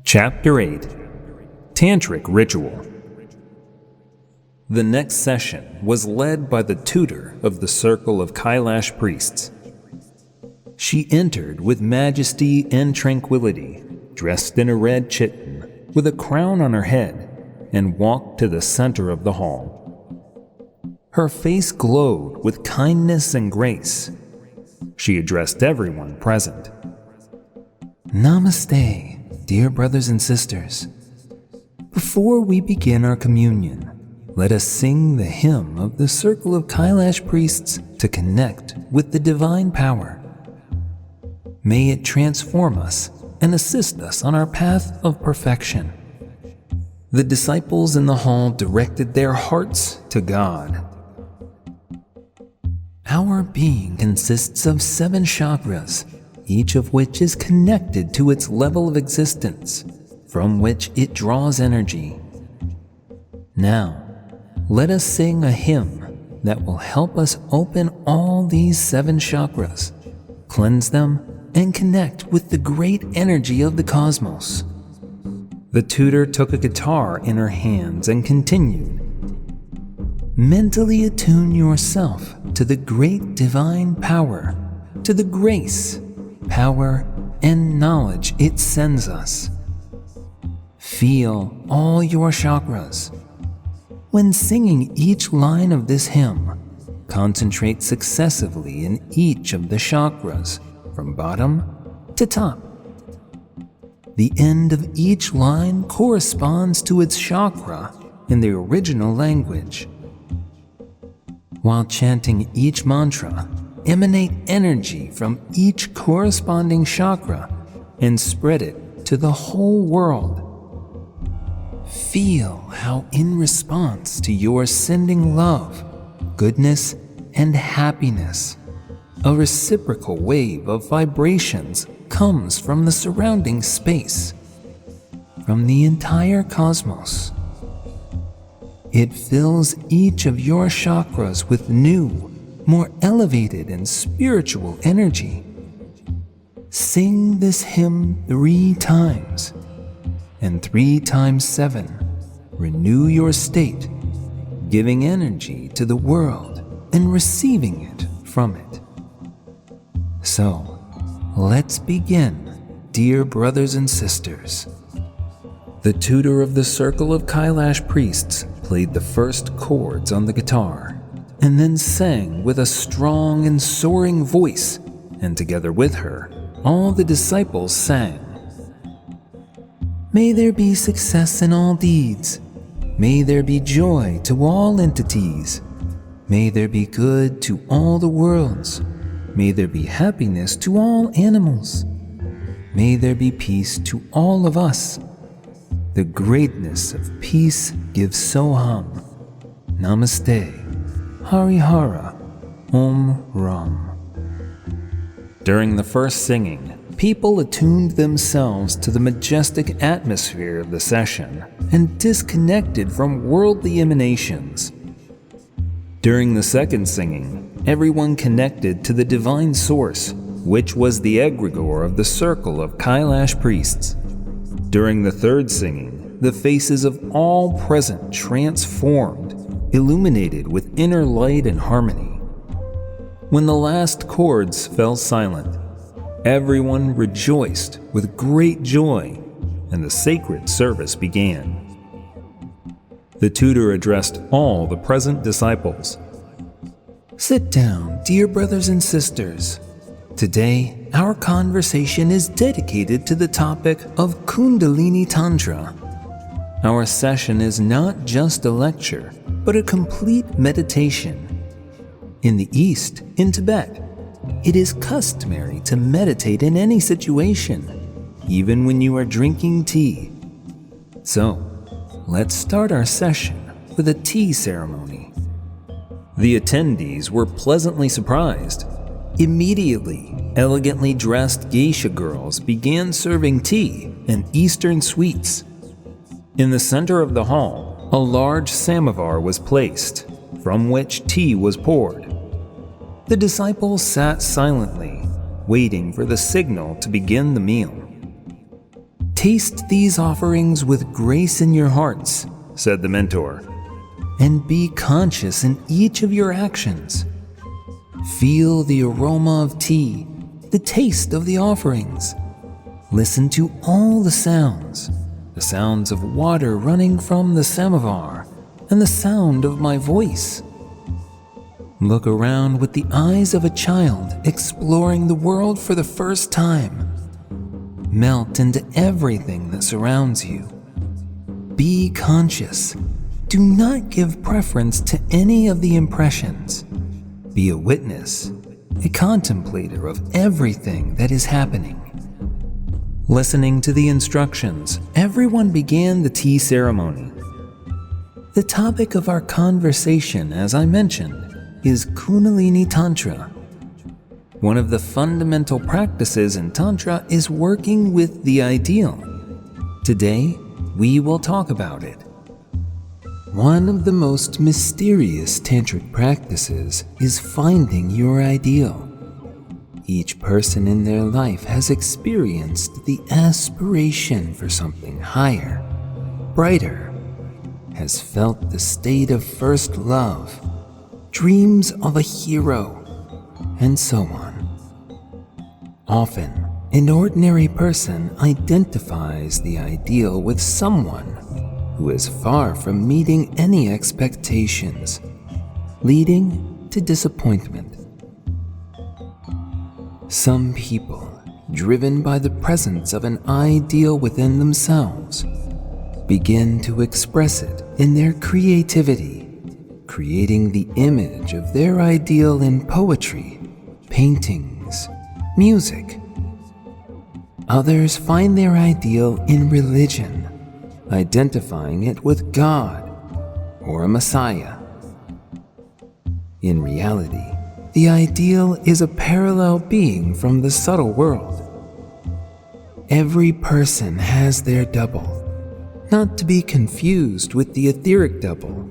Chapter 8 Tantric Ritual. The next session was led by the tutor of the circle of Kailash priests. She entered with majesty and tranquility, dressed in a red chiton, with a crown on her head, and walked to the center of the hall. Her face glowed with kindness and grace. She addressed everyone present. Namaste, dear brothers and sisters. Before we begin our communion, let us sing the hymn of the circle of Kailash priests to connect with the divine power. May it transform us and assist us on our path of perfection. The disciples in the hall directed their hearts to God. Our being consists of 7 chakras, each of which is connected to its level of existence, from which it draws energy. Now, let us sing a hymn that will help us open all these 7 chakras, cleanse them, and connect with the great energy of the cosmos. The tutor took a guitar in her hands and continued. Mentally attune yourself to the great divine power, to the grace, power, and knowledge it sends us. Feel all your chakras. When singing each line of this hymn, concentrate successively in each of the chakras, from bottom to top. The end of each line corresponds to its chakra in the original language. While chanting each mantra, emanate energy from each corresponding chakra and spread it to the whole world. Feel how, in response to your sending love, goodness, and happiness, a reciprocal wave of vibrations comes from the surrounding space, from the entire cosmos. It fills each of your chakras with new, more elevated and spiritual energy. Sing this hymn 3 times, and 3 times 7, renew your state, giving energy to the world and receiving it from it. So, let's begin, dear brothers and sisters. The tutor of the circle of Kailash priests played the first chords on the guitar, and then sang with a strong and soaring voice, and together with her, all the disciples sang. May there be success in all deeds. May there be joy to all entities. May there be good to all the worlds. May there be happiness to all animals. May there be peace to all of us. The greatness of peace gives Soham. Namaste. Harihara. Om Ram. During the first singing, people attuned themselves to the majestic atmosphere of the session and disconnected from worldly emanations. During the second singing, everyone connected to the divine source, which was the egregore of the circle of Kailash priests. During the third singing, the faces of all present transformed, illuminated with inner light and harmony. When the last chords fell silent, everyone rejoiced with great joy, and the sacred service began. The tutor addressed all the present disciples. Sit down, dear brothers and sisters. Today, our conversation is dedicated to the topic of Kundalini Tantra. Our session is not just a lecture, but a complete meditation. In the East, in Tibet, it is customary to meditate in any situation, even when you are drinking tea. So, let's start our session with a tea ceremony. The attendees were pleasantly surprised. Immediately, elegantly dressed geisha girls began serving tea and Eastern sweets. In the center of the hall, a large samovar was placed, from which tea was poured. The disciples sat silently, waiting for the signal to begin the meal. Taste these offerings with grace in your hearts, said the mentor. and be conscious in each of your actions. Feel the aroma of tea, the taste of the offerings. Listen to all the sounds of water running from the samovar, and the sound of my voice. Look around with the eyes of a child exploring the world for the first time. Melt into everything that surrounds you. Be conscious. Do not give preference to any of the impressions. Be a witness, a contemplator of everything that is happening. Listening to the instructions, everyone began the tea ceremony. The topic of our conversation, as I mentioned, is Kundalini Tantra. One of the fundamental practices in Tantra is working with the ideal. Today, we will talk about it. One of the most mysterious tantric practices is finding your ideal. Each person in their life has experienced the aspiration for something higher, brighter, has felt the state of first love, dreams of a hero, and so on. Often, an ordinary person identifies the ideal with someone who is far from meeting any expectations, leading to disappointment. Some people, driven by the presence of an ideal within themselves, begin to express it in their creativity, creating the image of their ideal in poetry, paintings, music. Others find their ideal in religion, identifying it with God or a Messiah. In reality, the ideal is a parallel being from the subtle world. Every person has their double, not to be confused with the etheric double,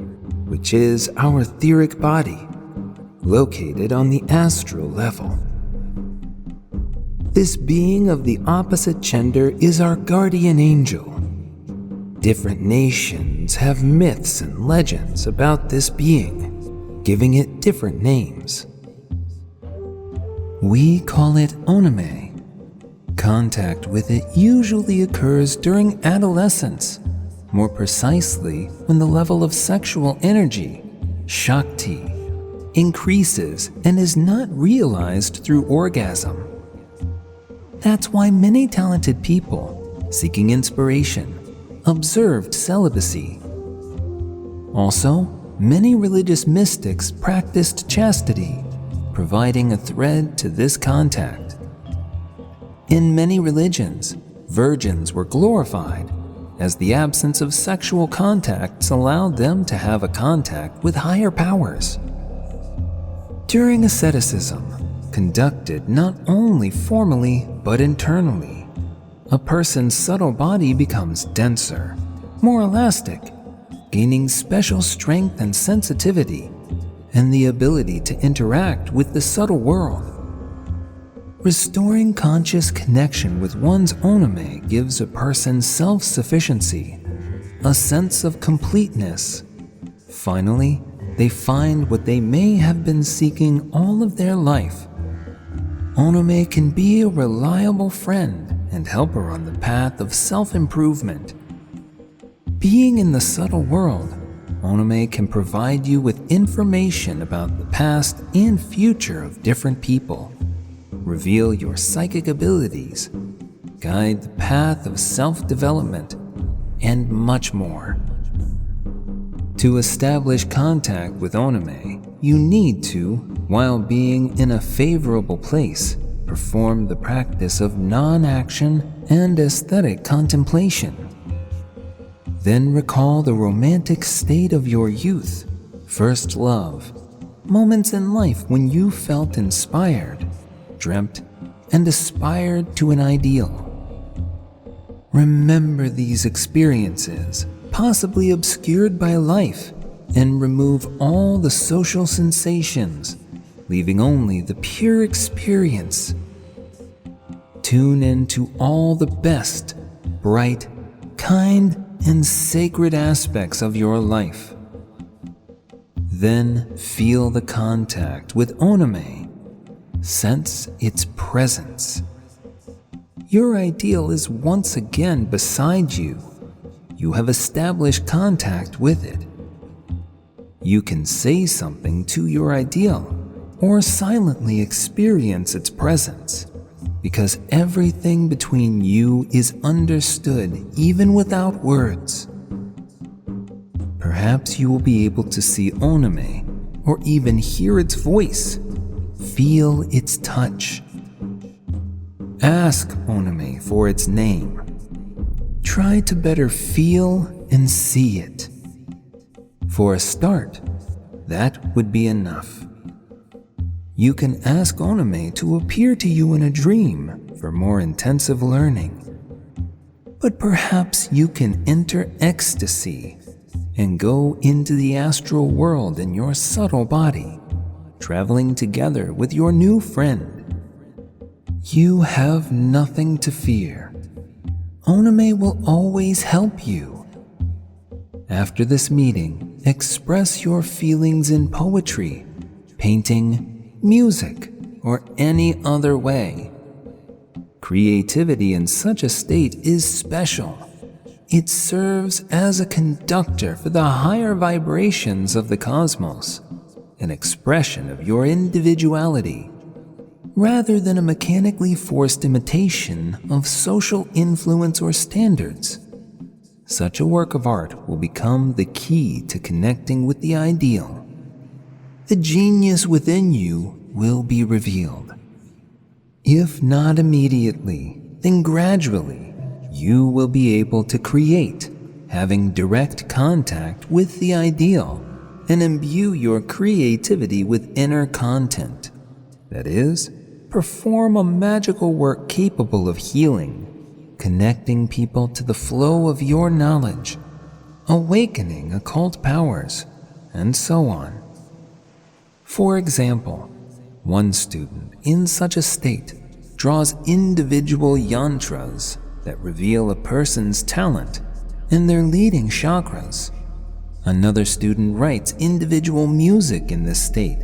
which is our etheric body, located on the astral level. This being of the opposite gender is our guardian angel. Different nations have myths and legends about this being, giving it different names. We call it oname. Contact with it usually occurs during adolescence, more precisely when the level of sexual energy, Shakti, increases and is not realized through orgasm. That's why many talented people, seeking inspiration, observed celibacy. Also, many religious mystics practiced chastity, providing a thread to this contact. In many religions, virgins were glorified, as the absence of sexual contacts allowed them to have a contact with higher powers. During asceticism, conducted not only formally but internally, a person's subtle body becomes denser, more elastic, gaining special strength and sensitivity, and the ability to interact with the subtle world. Restoring conscious connection with one's oname gives a person self-sufficiency, a sense of completeness. Finally, they find what they may have been seeking all of their life. Oname can be a reliable friend and helper on the path of self-improvement. Being in the subtle world, oname can provide you with information about the past and future of different people, reveal your psychic abilities, guide the path of self-development, and much more. To establish contact with oname, you need to, while being in a favorable place, perform the practice of non-action and aesthetic contemplation. Then recall the romantic state of your youth, first love, moments in life when you felt inspired, dreamt, and aspired to an ideal. Remember these experiences, possibly obscured by life, and remove all the social sensations, leaving only the pure experience. Tune into all the best, bright, kind, and sacred aspects of your life. Then feel the contact with Onome. Sense its presence. Your ideal is once again beside you. You have established contact with it. You can say something to your ideal or silently experience its presence, because everything between you is understood even without words. Perhaps you will be able to see Onome or even hear its voice, feel its touch. Ask Onome for its name. Try to better feel and see it. For a start, that would be enough. You can ask Onome to appear to you in a dream for more intensive learning. But perhaps you can enter ecstasy and go into the astral world in your subtle body, traveling together with your new friend. You have nothing to fear. Onome will always help you. After this meeting, express your feelings in poetry, painting, music, or any other way. Creativity in such a state is special. It serves as a conductor for the higher vibrations of the cosmos, an expression of your individuality, rather than a mechanically forced imitation of social influence or standards. Such a work of art will become the key to connecting with the ideal. The genius within you will be revealed. If not immediately, then gradually, you will be able to create, having direct contact with the ideal, and imbue your creativity with inner content. That is, perform a magical work capable of healing, connecting people to the flow of your knowledge, awakening occult powers, and so on. For example, one student in such a state draws individual yantras that reveal a person's talent and their leading chakras. Another student writes individual music in this state,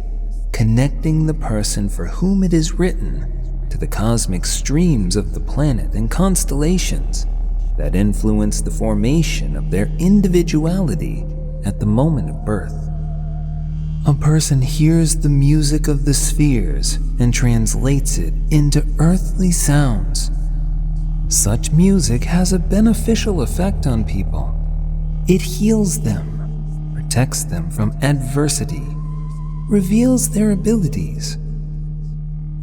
connecting the person for whom it is written to the cosmic streams of the planet and constellations that influence the formation of their individuality at the moment of birth. A person hears the music of the spheres and translates it into earthly sounds. Such music has a beneficial effect on people. It heals them, protects them from adversity, reveals their abilities.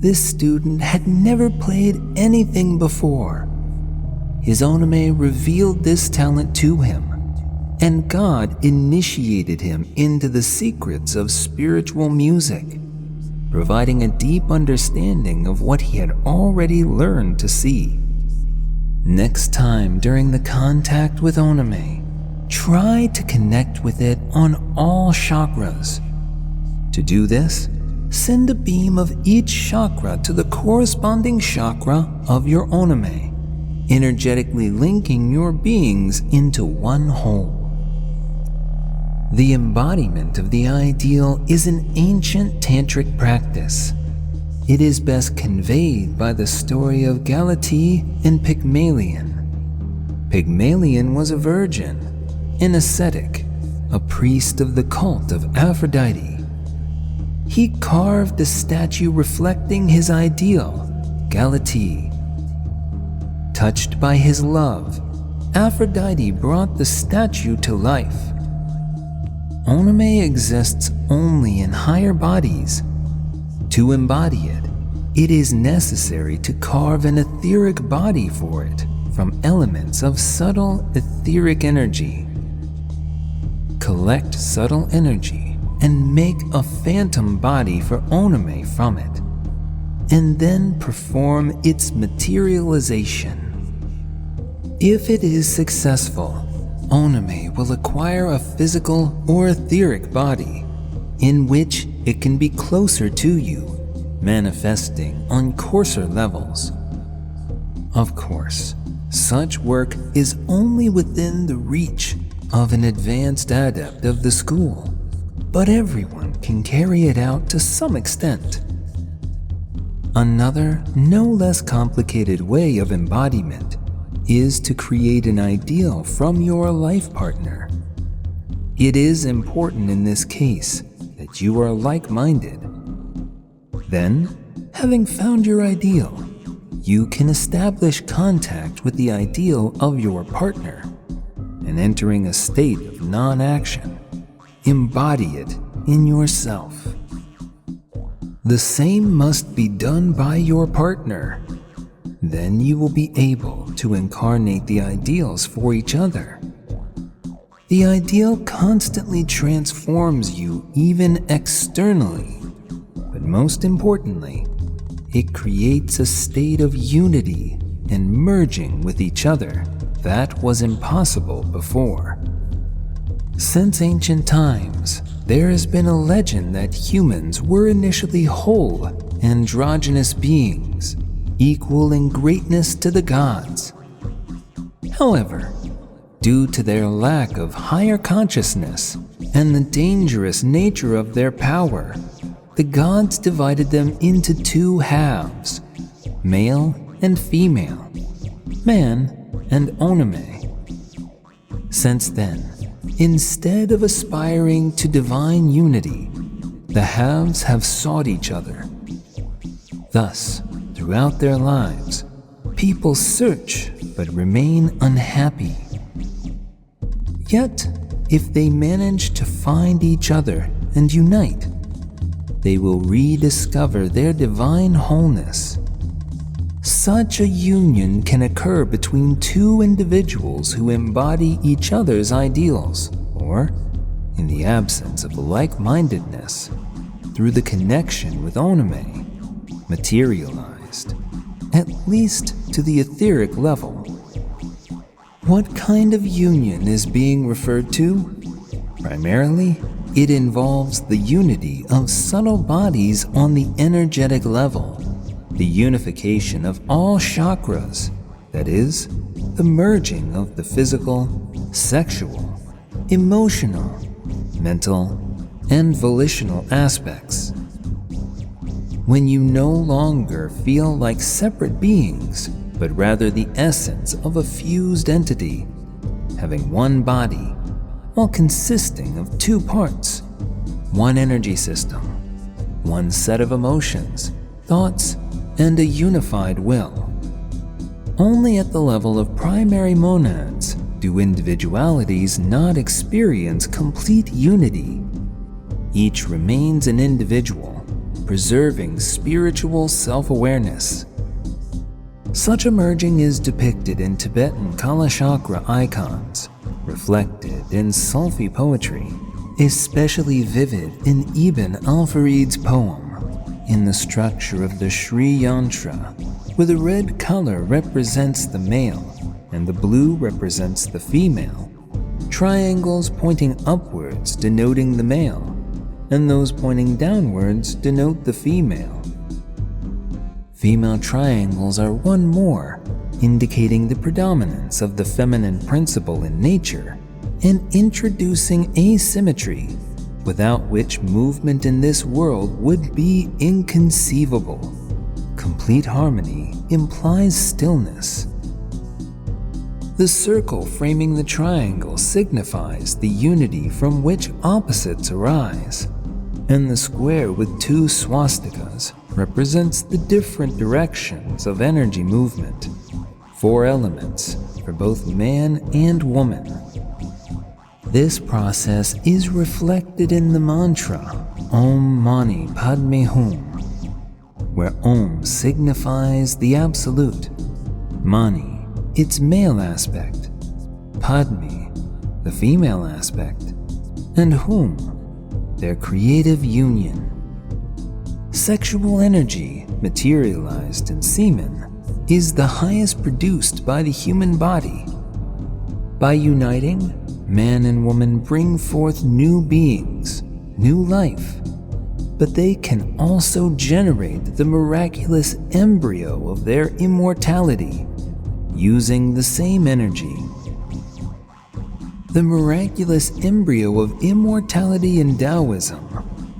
This student had never played anything before. His Onome revealed this talent to him, and God initiated him into the secrets of spiritual music, providing a deep understanding of what he had already learned to see. Next time during the contact with Onome, try to connect with it on all chakras. To do this, send a beam of each chakra to the corresponding chakra of your Onome, energetically linking your beings into one whole. The embodiment of the ideal is an ancient tantric practice. It is best conveyed by the story of Galatea and Pygmalion. Pygmalion was a virgin, an ascetic, a priest of the cult of Aphrodite. He carved a statue reflecting his ideal, Galatea. Touched by his love, Aphrodite brought the statue to life. Onome exists only in higher bodies. To embody it, it is necessary to carve an etheric body for it from elements of subtle etheric energy. Collect subtle energy and make a phantom body for Onome from it, and then perform its materialization. If it is successful, Onome will acquire a physical or etheric body in which it can be closer to you, manifesting on coarser levels. Of course, such work is only within the reach of an advanced adept of the school, but everyone can carry it out to some extent. Another, no less complicated way of embodiment is to create an ideal from your life partner. It is important in this case that you are like-minded. Then, having found your ideal, you can establish contact with the ideal of your partner, and entering a state of non-action, embody it in yourself. The same must be done by your partner. Then you will be able to incarnate the ideals for each other. The ideal constantly transforms you even externally, but most importantly, it creates a state of unity and merging with each other that was impossible before. Since ancient times, there has been a legend that humans were initially whole, androgynous beings, equal in greatness to the gods. However, due to their lack of higher consciousness and the dangerous nature of their power, the gods divided them into two halves, male and female, man and oname. Since then, instead of aspiring to divine unity, the halves have sought each other. Thus, throughout their lives, people search but remain unhappy. Yet, if they manage to find each other and unite, they will rediscover their divine wholeness. Such a union can occur between two individuals who embody each other's ideals, or, in the absence of like-mindedness, through the connection with oname, materialized, at least to the etheric level. What kind of union is being referred to? Primarily, it involves the unity of subtle bodies on the energetic level, the unification of all chakras, that is, the merging of the physical, sexual, emotional, mental, and volitional aspects. When you no longer feel like separate beings, but rather the essence of a fused entity, having one body, while consisting of two parts, one energy system, one set of emotions, thoughts, and a unified will. Only at the level of primary monads do individualities not experience complete unity. Each remains an individual, preserving spiritual self-awareness. Such a merging is depicted in Tibetan Kalachakra icons, reflected in Sufi poetry, especially vivid in Ibn al-Farid's poem, in the structure of the Sri Yantra, where the red color represents the male and the blue represents the female, triangles pointing upwards denoting the male, and those pointing downwards denote the female. Female triangles are one more, indicating the predominance of the feminine principle in nature and introducing asymmetry, without which movement in this world would be inconceivable. Complete harmony implies stillness. The circle framing the triangle signifies the unity from which opposites arise, and the square with two swastikas represents the different directions of energy movement, 4 elements for both man and woman. This process is reflected in the mantra Om Mani Padme Hum, where Om signifies the absolute, Mani, its male aspect, Padme, the female aspect, and Hum, their creative union. Sexual energy, materialized in semen, is the highest produced by the human body. By uniting, man and woman bring forth new beings, new life, but they can also generate the miraculous embryo of their immortality using the same energy. The miraculous embryo of immortality in Taoism,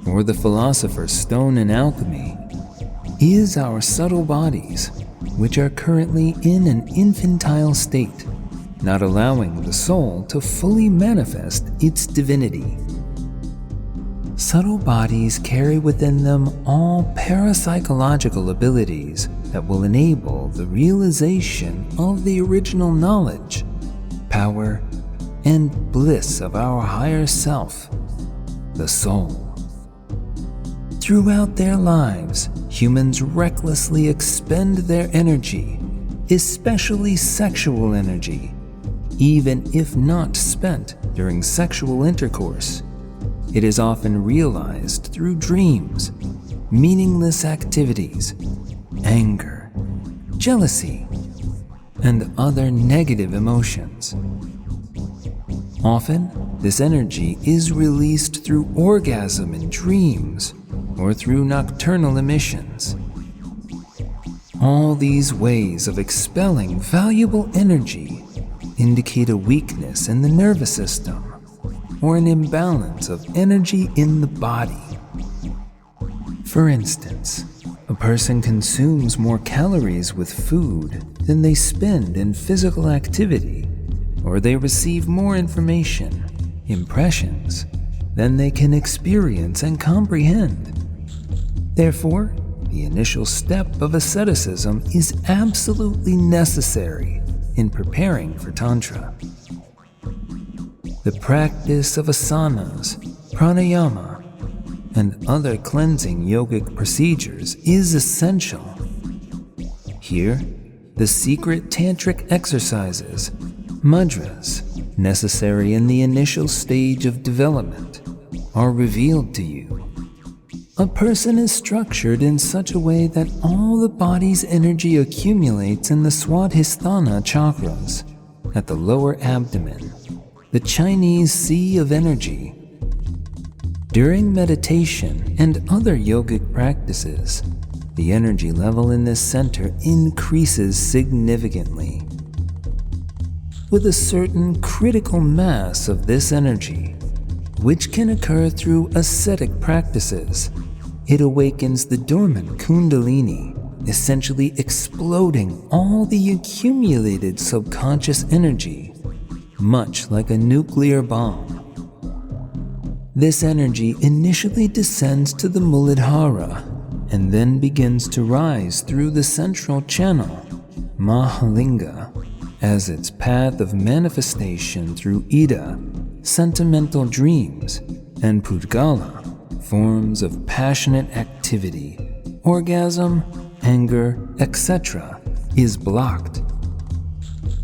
or the philosopher's stone in alchemy, is our subtle bodies, which are currently in an infantile state, not allowing the soul to fully manifest its divinity. Subtle bodies carry within them all parapsychological abilities that will enable the realization of the original knowledge, power, and bliss of our higher self, the soul. Throughout their lives, humans recklessly expend their energy, especially sexual energy, even if not spent during sexual intercourse. It is often realized through dreams, meaningless activities, anger, jealousy, and other negative emotions. Often, this energy is released through orgasm in dreams or through nocturnal emissions. All these ways of expelling valuable energy indicate a weakness in the nervous system or an imbalance of energy in the body. For instance, a person consumes more calories with food than they spend in physical activity, or they receive more information, impressions, than they can experience and comprehend. Therefore, the initial step of asceticism is absolutely necessary in preparing for Tantra. The practice of asanas, pranayama, and other cleansing yogic procedures is essential. Here, the secret tantric exercises, mudras, necessary in the initial stage of development, are revealed to you. A person is structured in such a way that all the body's energy accumulates in the Swadhisthana chakras at the lower abdomen, the Chinese Sea of Energy. During meditation and other yogic practices, the energy level in this center increases significantly. With a certain critical mass of this energy, which can occur through ascetic practices, it awakens the dormant Kundalini, essentially exploding all the accumulated subconscious energy, much like a nuclear bomb. This energy initially descends to the Muladhara and then begins to rise through the central channel, Mahalinga, as its path of manifestation through Ida, sentimental dreams, and Pudgala, forms of passionate activity, orgasm, anger, etc., is blocked.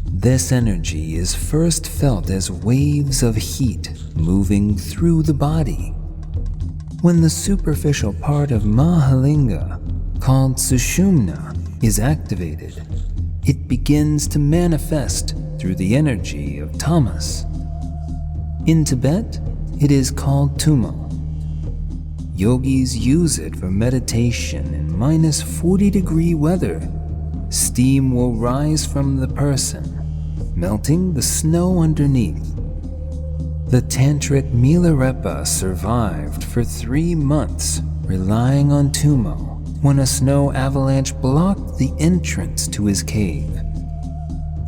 This energy is first felt as waves of heat moving through the body. When the superficial part of Mahalinga, called Sushumna, is activated, it begins to manifest through the energy of tamas. In Tibet, it is called tumo. Yogis use it for meditation in -40-degree weather. Steam will rise from the person, melting the snow underneath. The Tantric Milarepa survived for 3 months, relying on tumo when a snow avalanche blocked the entrance to his cave.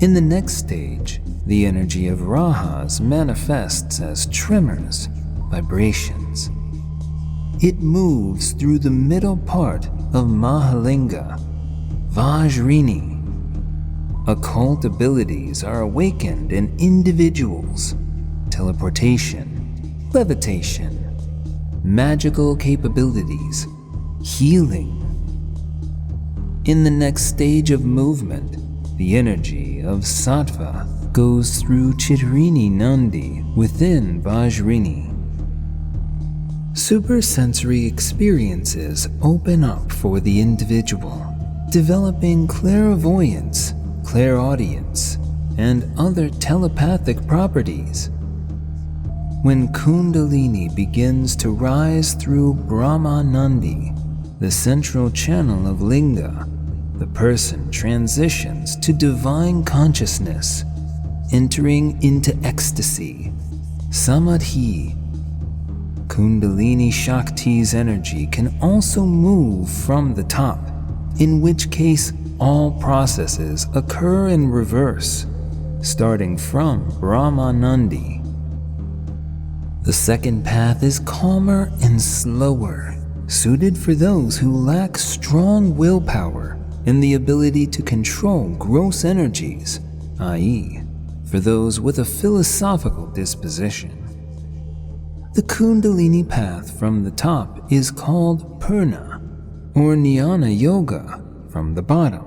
In the next stage, the energy of Rahas manifests as tremors, vibrations. It moves through the middle part of Mahalinga, Vajrini. Occult abilities are awakened in individuals: teleportation, levitation, magical capabilities, healing. In the next stage of movement, the energy of Sattva goes through Chitrini Nandi within Vajrini. Supersensory experiences open up for the individual, developing clairvoyance, clairaudience, and other telepathic properties. When Kundalini begins to rise through Brahma Nandi, the central channel of Linga, the person transitions to divine consciousness, entering into ecstasy, samadhi. Kundalini Shakti's energy can also move from the top, in which case all processes occur in reverse, starting from Brahmanandi. The second path is calmer and slower, suited for those who lack strong willpower and the ability to control gross energies, i.e., for those with a philosophical disposition. The Kundalini path from the top is called Purna, or Jnana Yoga from the bottom,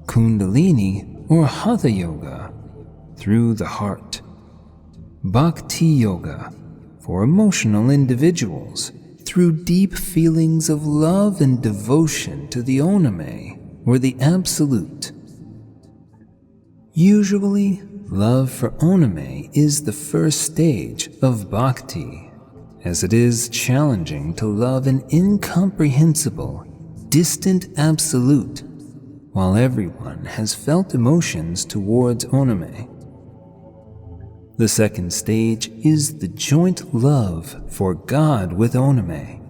Kundalini or Hatha Yoga through the heart, Bhakti Yoga for emotional individuals through deep feelings of love and devotion to the Oname or the Absolute. Usually, love for Oname is the first stage of Bhakti, as it is challenging to love an incomprehensible, distant Absolute, while everyone has felt emotions towards Oname. The second stage is the joint love for God with Oname.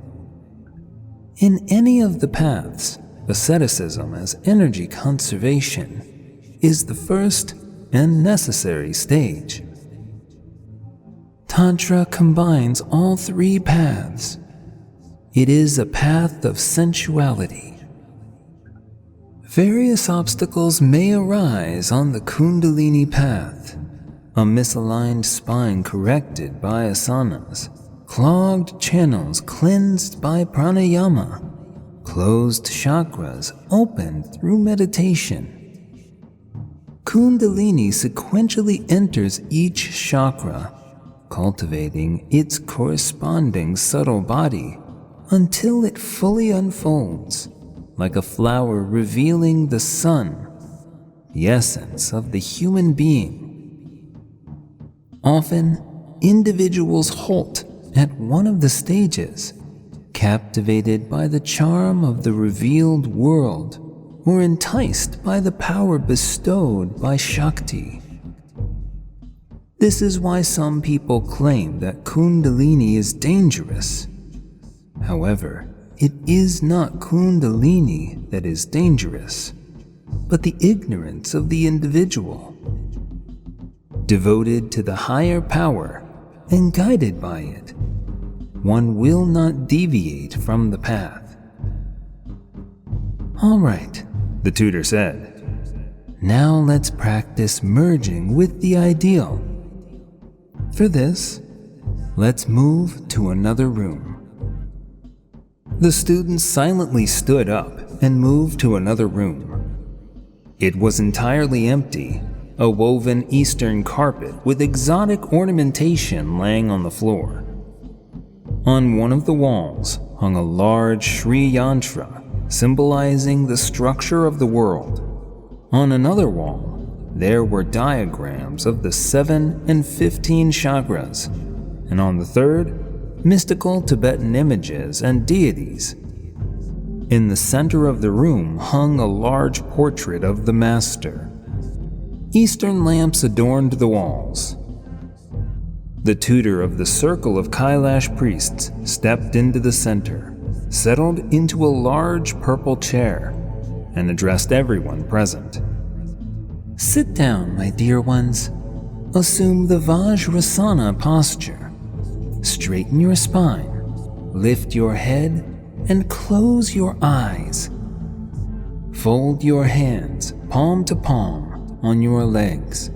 In any of the paths, asceticism as energy conservation is the first and necessary stage. Tantra combines all three paths. It is a path of sensuality. Various obstacles may arise on the Kundalini path. A misaligned spine corrected by asanas, clogged channels cleansed by pranayama, closed chakras opened through meditation. Kundalini sequentially enters each chakra, cultivating its corresponding subtle body until it fully unfolds, like a flower revealing the sun, the essence of the human being. Often, individuals halt at one of the stages, captivated by the charm of the revealed world or enticed by the power bestowed by Shakti. This is why some people claim that Kundalini is dangerous. However, it is not Kundalini that is dangerous, but the ignorance of the individual. Devoted to the higher power and guided by it, one will not deviate from the path. All right, the tutor said. Now let's practice merging with the ideal. For this, let's move to another room. The students silently stood up and moved to another room. It was entirely empty, a woven Eastern carpet with exotic ornamentation laying on the floor. On one of the walls hung a large Sri Yantra symbolizing the structure of the world. On another wall, there were diagrams of the 7 and 15 chakras, and on the third, mystical Tibetan images and deities. In the center of the room hung a large portrait of the master. Eastern lamps adorned the walls. The tutor of the circle of Kailash priests stepped into the center, settled into a large purple chair, and addressed everyone present. Sit down, my dear ones. Assume the Vajrasana posture. Straighten your spine, lift your head, and close your eyes. Fold your hands palm to palm on your legs.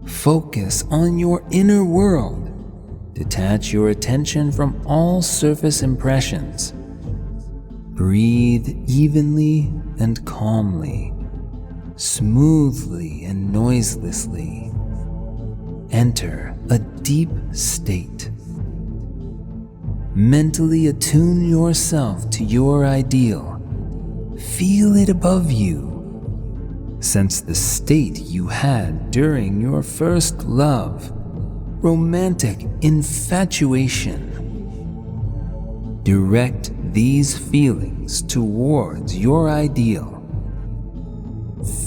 Focus on your inner world. Detach your attention from all surface impressions. Breathe evenly and calmly, smoothly and noiselessly. Enter a deep state. Mentally attune yourself to your ideal. Feel it above you. Sense the state you had during your first love, romantic infatuation. Direct these feelings towards your ideal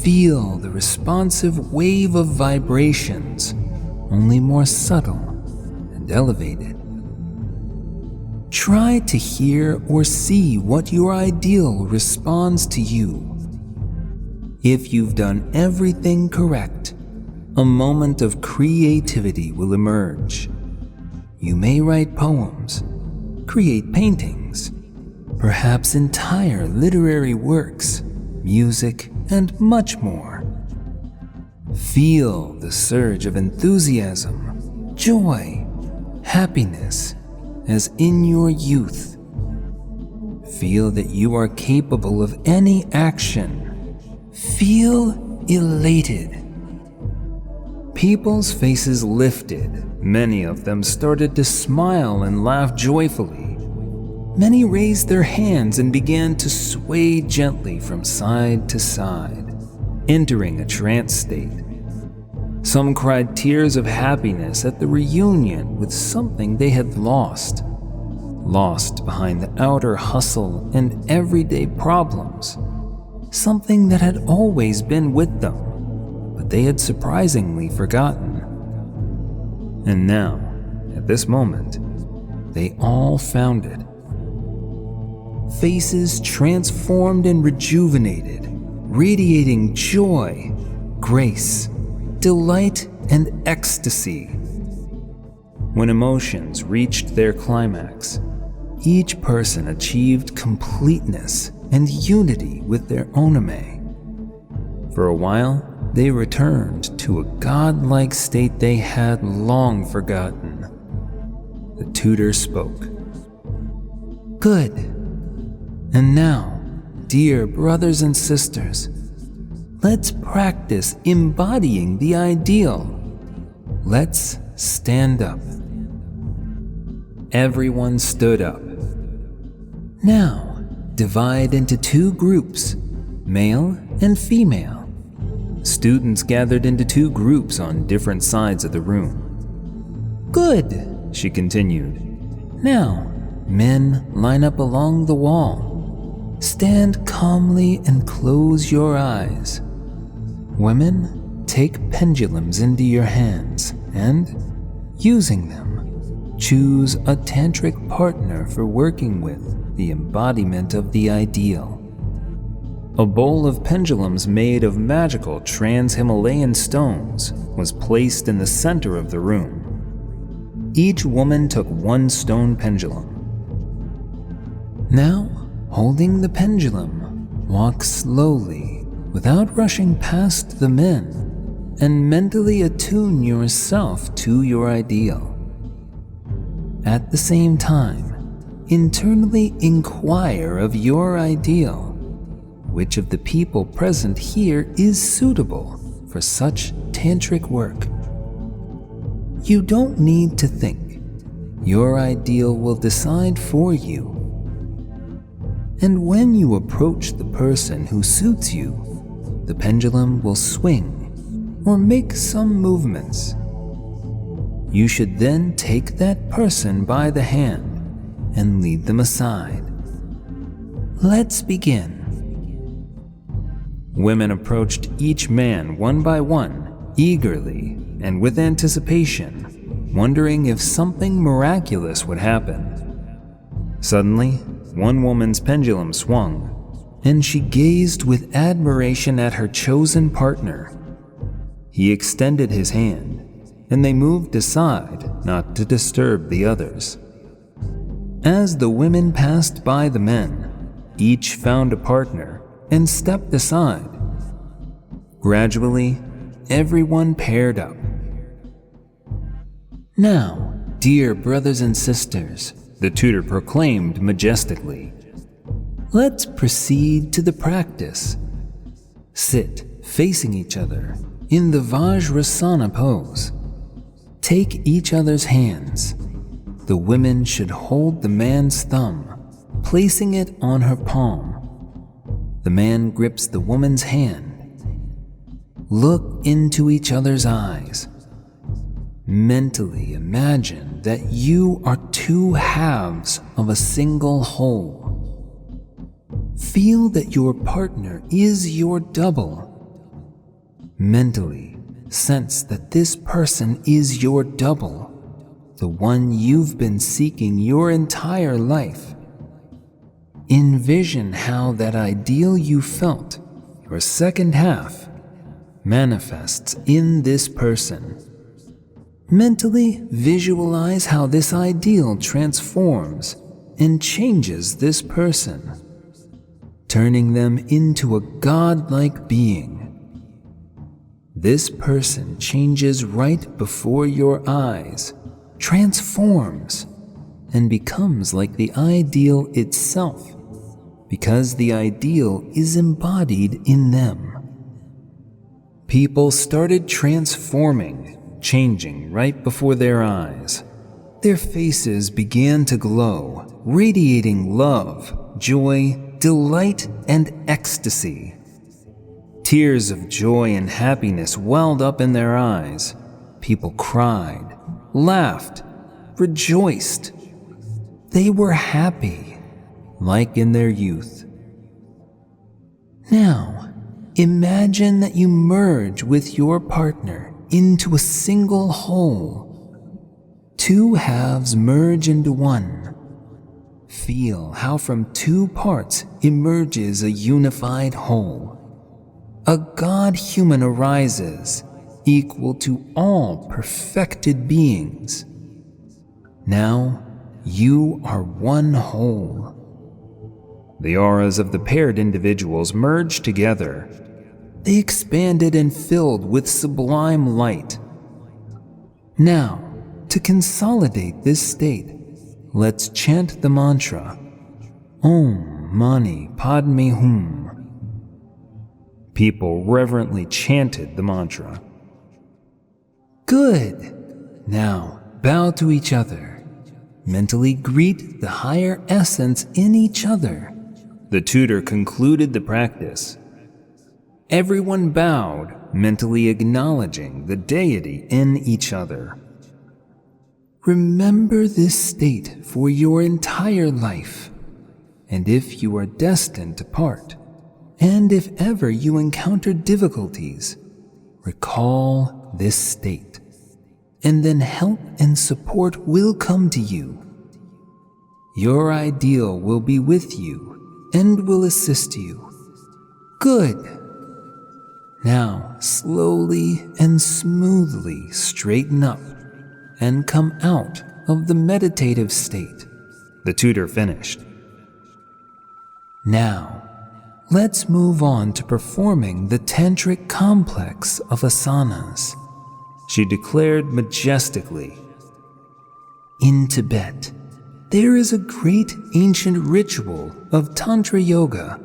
feel the responsive wave of vibrations, only more subtle and elevated. Try to hear or see what your ideal responds to you. If you've done everything correct, a moment of creativity will emerge. You may write poems, create paintings, perhaps entire literary works, music, and much more. Feel the surge of enthusiasm, joy, happiness, as in your youth. Feel that you are capable of any action. Feel elated. People's faces lifted. Many of them started to smile and laugh joyfully. Many raised their hands and began to sway gently from side to side, entering a trance state. Some cried tears of happiness at the reunion with something they had lost behind the outer hustle and everyday problems, something that had always been with them, but they had surprisingly forgotten. And now, at this moment, they all found it. Faces transformed and rejuvenated, radiating joy, grace, delight, and ecstasy. When emotions reached their climax, each person achieved completeness and unity with their oname. For a while, they returned to a godlike state they had long forgotten. The tutor spoke. Good. And now, dear brothers and sisters, let's practice embodying the ideal. Let's stand up. Everyone stood up. Now, divide into two groups, male and female. Students gathered into two groups on different sides of the room. Good, she continued. Now, men line up along the wall. Stand calmly and close your eyes. Women, take pendulums into your hands and, using them, choose a tantric partner for working with the embodiment of the ideal. A bowl of pendulums made of magical trans-Himalayan stones was placed in the center of the room. Each woman took one stone pendulum. Now, holding the pendulum, walk slowly without rushing past the men and mentally attune yourself to your ideal. At the same time, internally inquire of your ideal. Which of the people present here is suitable for such tantric work? You don't need to think. Your ideal will decide for you. And when you approach the person who suits you, the pendulum will swing or make some movements. You should then take that person by the hand and lead them aside. Let's begin. Women approached each man one by one, eagerly and with anticipation, wondering if something miraculous would happen. Suddenly, one woman's pendulum swung, and she gazed with admiration at her chosen partner. He extended his hand, and they moved aside not to disturb the others. As the women passed by the men, each found a partner and stepped aside. Gradually, everyone paired up. Now, dear brothers and sisters, the tutor proclaimed majestically, let's proceed to the practice. Sit facing each other in the Vajrasana pose. Take each other's hands. The women should hold the man's thumb, placing it on her palm. The man grips the woman's hand. Look into each other's eyes. Mentally imagine that you are two halves of a single whole. Feel that your partner is your double, Mentally, sense that this person is your double, the one you've been seeking your entire life. Envision how that ideal you felt, your second half, manifests in this person. Mentally visualize how this ideal transforms and changes this person, turning them into a godlike being. This person changes right before your eyes, transforms, and becomes like the ideal itself, because the ideal is embodied in them. People started transforming, changing right before their eyes. Their faces began to glow, radiating love, joy, delight, and ecstasy. Tears of joy and happiness welled up in their eyes. People cried, laughed, rejoiced. They were happy, like in their youth. Now, imagine that you merge with your partner into a single whole. Two halves merge into one. Feel how from two parts emerges a unified whole. A God-human arises, equal to all perfected beings. Now, you are one whole. The auras of the paired individuals merged together. They expanded and filled with sublime light. Now, to consolidate this state, let's chant the mantra, Om Mani Padme Hum. People reverently chanted the mantra. Good. Now, bow to each other. Mentally greet the higher essence in each other. The tutor concluded the practice. Everyone bowed, mentally acknowledging the deity in each other. Remember this state for your entire life, and if you are destined to part, and if ever you encounter difficulties, recall this state, and then help and support will come to you. Your ideal will be with you and will assist you. Good. Now, slowly and smoothly straighten up and come out of the meditative state. The tutor finished. Now, let's move on to performing the Tantric complex of asanas, she declared majestically. In Tibet, there is a great ancient ritual of Tantra Yoga.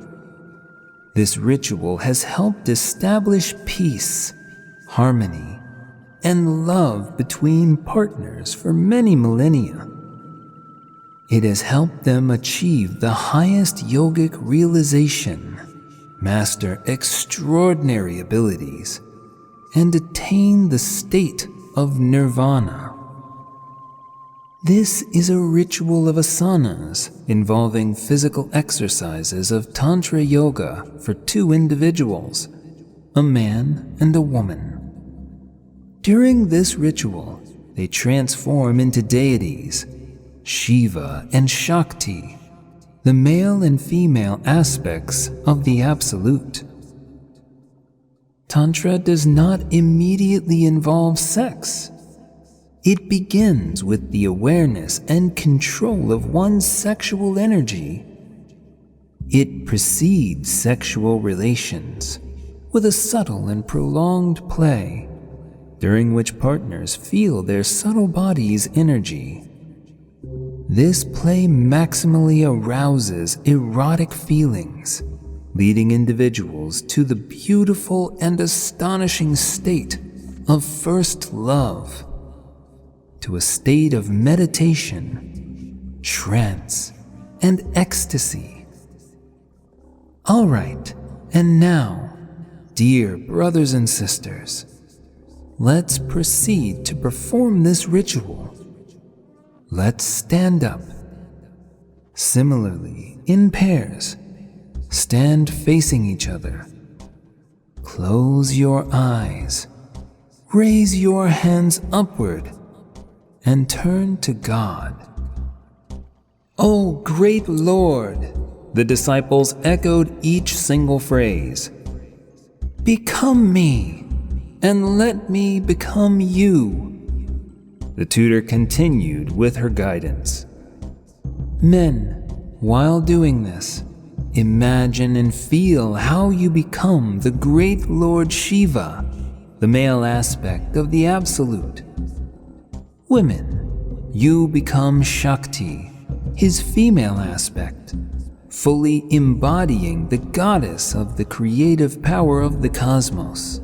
This ritual has helped establish peace, harmony, and love between partners for many millennia. It has helped them achieve the highest yogic realization, master extraordinary abilities, and attain the state of nirvana. This is a ritual of asanas involving physical exercises of Tantra Yoga for two individuals, a man and a woman. During this ritual, they transform into deities, Shiva and Shakti, the male and female aspects of the Absolute. Tantra does not immediately involve sex. It begins with the awareness and control of one's sexual energy. It precedes sexual relations with a subtle and prolonged play, during which partners feel their subtle body's energy. This play maximally arouses erotic feelings, leading individuals to the beautiful and astonishing state of first love, to a state of meditation, trance, and ecstasy. All right, and now, dear brothers and sisters, let's proceed to perform this ritual. Let's stand up. Similarly, in pairs, stand facing each other. Close your eyes, raise your hands upward, and turn to God. "Oh, great Lord," the disciples echoed each single phrase. "Become me, and let me become you." The tutor continued with her guidance. "Men, while doing this, imagine and feel how you become the great Lord Shiva, the male aspect of the Absolute. Women, you become Shakti, his female aspect, fully embodying the goddess of the creative power of the cosmos."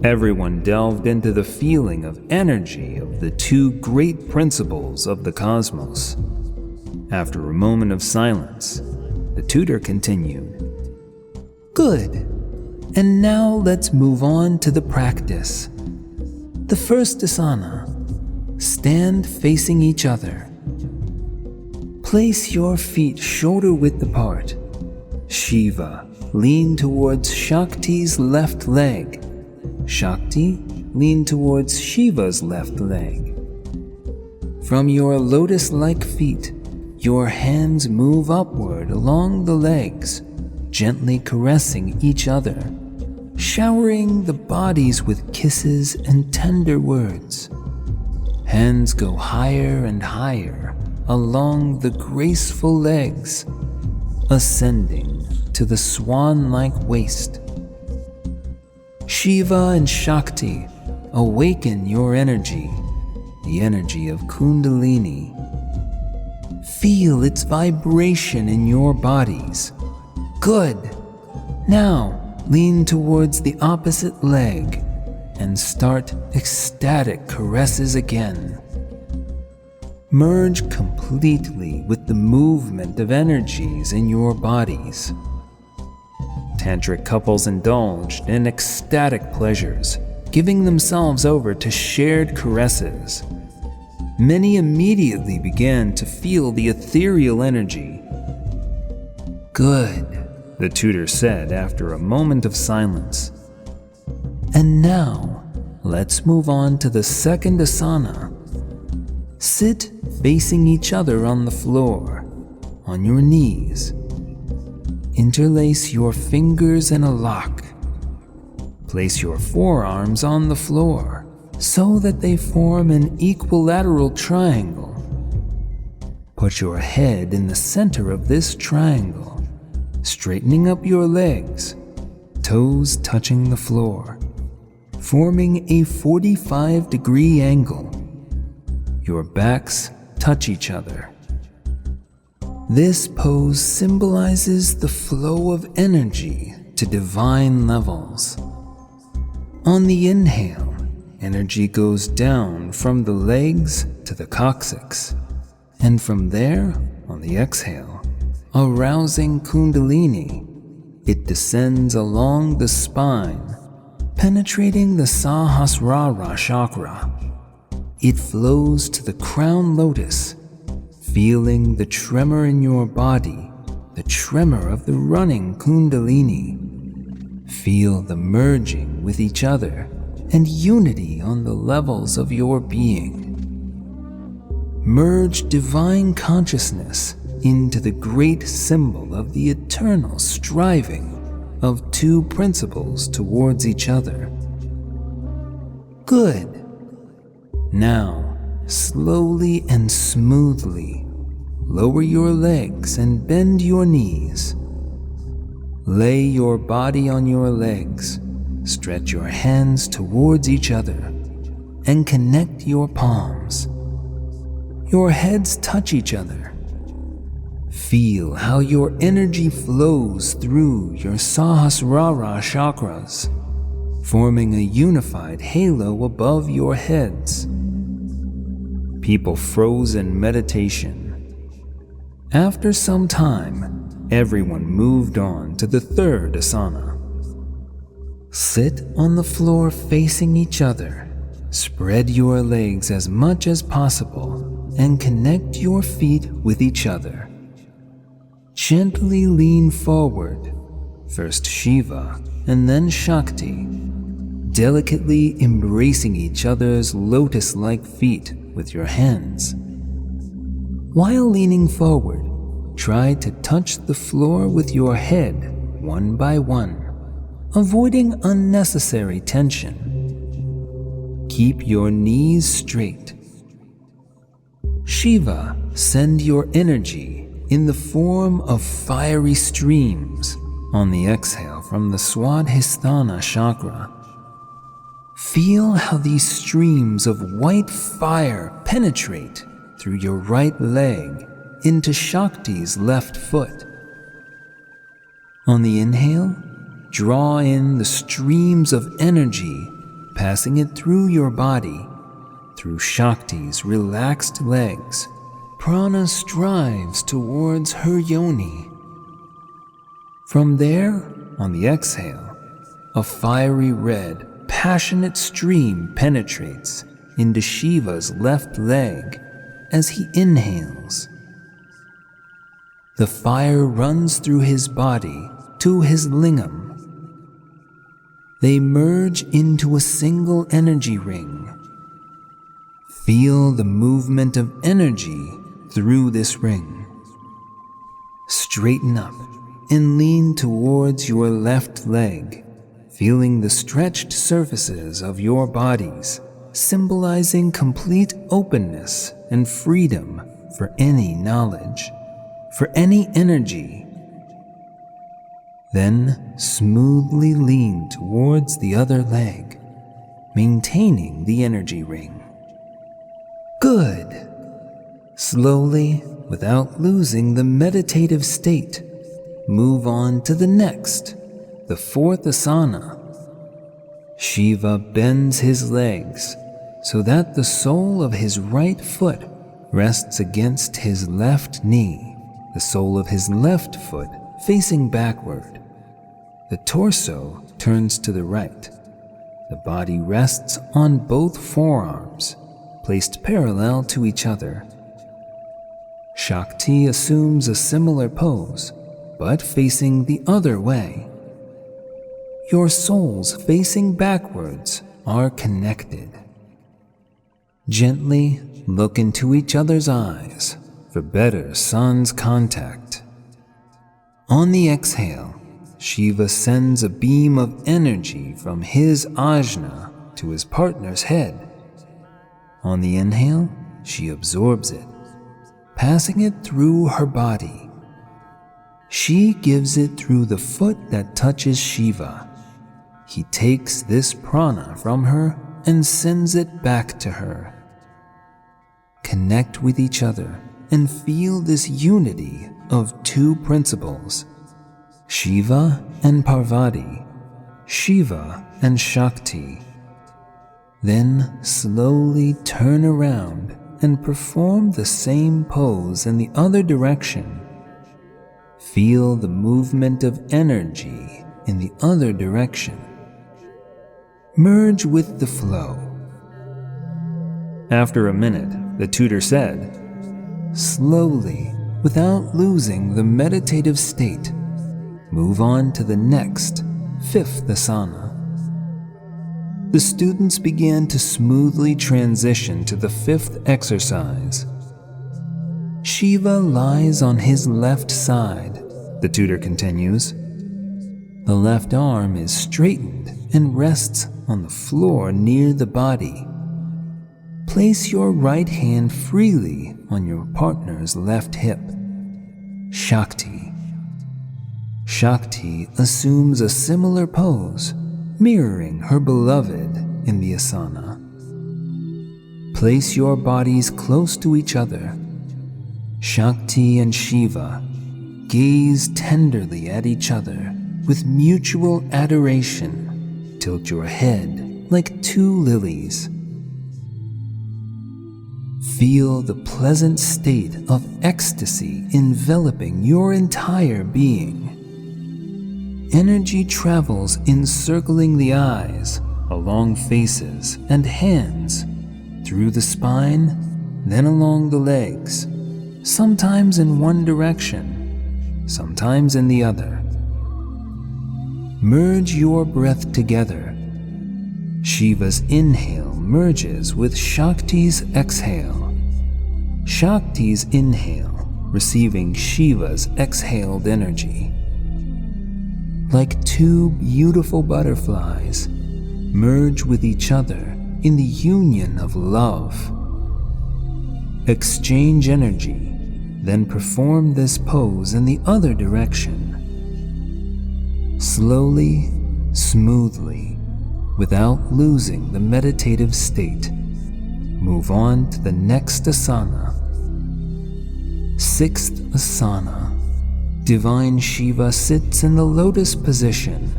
Everyone delved into the feeling of energy of the two great principles of the cosmos. After a moment of silence, the tutor continued. "Good. And now let's move on to the practice. The first asana. Stand facing each other. Place your feet shoulder-width apart. Shiva, lean towards Shakti's left leg. Shakti, lean towards Shiva's left leg. From your lotus-like feet, your hands move upward along the legs, gently caressing each other, showering the bodies with kisses and tender words. Hands go higher and higher along the graceful legs, ascending to the swan-like waist. Shiva and Shakti, awaken your energy, the energy of Kundalini. Feel its vibration in your bodies. Good. Now, lean towards the opposite leg and start ecstatic caresses again. Merge completely with the movement of energies in your bodies. Tantric couples indulged in ecstatic pleasures, giving themselves over to shared caresses. Many immediately began to feel the ethereal energy. "Good," the tutor said after a moment of silence. "And now, let's move on to the second asana. Sit facing each other on the floor, on your knees. Interlace your fingers in a lock. Place your forearms on the floor so that they form an equilateral triangle. Put your head in the center of this triangle, straightening up your legs, toes touching the floor, forming a 45-degree angle. Your backs touch each other. This pose symbolizes the flow of energy to divine levels. On the inhale, energy goes down from the legs to the coccyx, and from there, on the exhale, arousing Kundalini, it descends along the spine, penetrating the Sahasrara chakra. It flows to the crown lotus, feeling the tremor in your body, the tremor of the running Kundalini. Feel the merging with each other and unity on the levels of your being. Merge divine consciousness into the great symbol of the eternal striving of two principles towards each other. Good. Now, slowly and smoothly, lower your legs and bend your knees. Lay your body on your legs, stretch your hands towards each other, and connect your palms. Your heads touch each other. Feel how your energy flows through your Sahasrara chakras, forming a unified halo above your heads. People froze in meditation. After some time, everyone moved on to the third asana. Sit on the floor facing each other. Spread your legs as much as possible and connect your feet with each other. Gently lean forward, first Shiva and then Shakti, delicately embracing each other's lotus-like feet with your hands. While leaning forward, try to touch the floor with your head one by one, avoiding unnecessary tension. Keep your knees straight. Shiva, send your energy in the form of fiery streams on the exhale from the Swadhisthana chakra. Feel how these streams of white fire penetrate through your right leg into Shakti's left foot. On the inhale, draw in the streams of energy, passing it through your body, through Shakti's relaxed legs. Prana strives towards her yoni. From there, on the exhale, a fiery red, passionate stream penetrates into Shiva's left leg as he inhales. The fire runs through his body to his lingam. They merge into a single energy ring. Feel the movement of energy through this ring. Straighten up and lean towards your left leg, feeling the stretched surfaces of your bodies, symbolizing complete openness and freedom for any knowledge, for any energy. Then smoothly lean towards the other leg, maintaining the energy ring. Good. Slowly, without losing the meditative state, move on to the next, the fourth asana. Shiva bends his legs so that the sole of his right foot rests against his left knee, the sole of his left foot facing backward. The torso turns to the right. The body rests on both forearms, placed parallel to each other. Shakti assumes a similar pose, but facing the other way. Your soles facing backwards are connected. Gently look into each other's eyes for better sun's contact. On the exhale, Shiva sends a beam of energy from his ajna to his partner's head. On the inhale, she absorbs it, passing it through her body. She gives it through the foot that touches Shiva. He takes this prana from her and sends it back to her. Connect with each other and feel this unity of two principles, Shiva and Parvati, Shiva and Shakti. Then slowly turn around and perform the same pose in the other direction. Feel the movement of energy in the other direction. Merge with the flow. After a minute, the tutor said, slowly, without losing the meditative state, move on to the next, fifth asana. The students began to smoothly transition to the fifth exercise. Shiva lies on his left side, the tutor continues. The left arm is straightened and rests on the floor near the body. Place your right hand freely on your partner's left hip. Shakti. Shakti assumes a similar pose, mirroring her beloved in the asana. Place your bodies close to each other. Shakti and Shiva gaze tenderly at each other with mutual adoration. Tilt your head like two lilies. Feel the pleasant state of ecstasy enveloping your entire being. Energy travels encircling the eyes, along faces and hands, through the spine, then along the legs, sometimes in one direction, sometimes in the other. merge your breath together. Shiva's inhale merges with Shakti's exhale. Shakti's inhale receiving Shiva's exhaled energy. Like two beautiful butterflies, merge with each other in the union of love. Exchange energy, then perform this pose in the other direction. Slowly, smoothly, without losing the meditative state, move on to the next asana. Sixth asana. Divine Shiva sits in the lotus position.